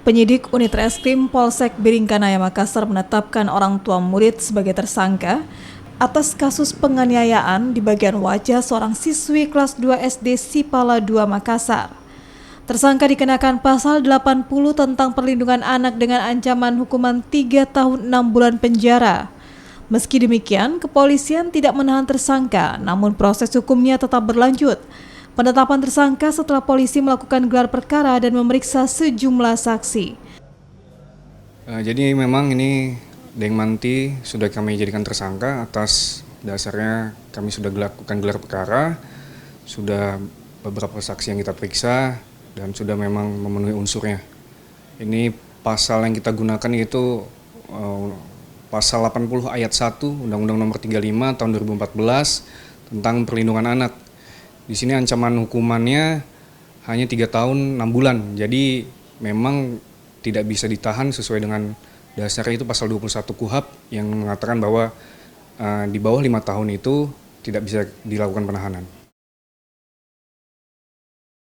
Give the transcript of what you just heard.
Penyidik Unit Reskrim Polsek Biringkanaya Makassar menetapkan orang tua murid sebagai tersangka atas kasus penganiayaan di bagian wajah seorang siswi kelas 2 SD Sipala 2 Makassar. Tersangka dikenakan pasal 80 tentang perlindungan anak dengan ancaman hukuman 3 tahun 6 bulan penjara. Meski demikian, kepolisian tidak menahan tersangka, namun proses hukumnya tetap berlanjut. Penetapan tersangka setelah polisi melakukan gelar perkara dan memeriksa sejumlah saksi. Jadi memang ini Deng Manti sudah kami jadikan tersangka. Atas dasarnya kami sudah lakukan gelar perkara, sudah beberapa saksi yang kita periksa dan sudah memang memenuhi unsurnya. Ini pasal yang kita gunakan yaitu pasal 80 ayat 1 Undang-Undang Nomor 35 Tahun 2014 tentang perlindungan anak. Di sini ancaman hukumannya hanya 3 tahun 6 bulan. Jadi memang tidak bisa ditahan sesuai dengan dasarnya itu pasal 21 KUHP yang mengatakan bahwa di bawah 5 tahun itu tidak bisa dilakukan penahanan.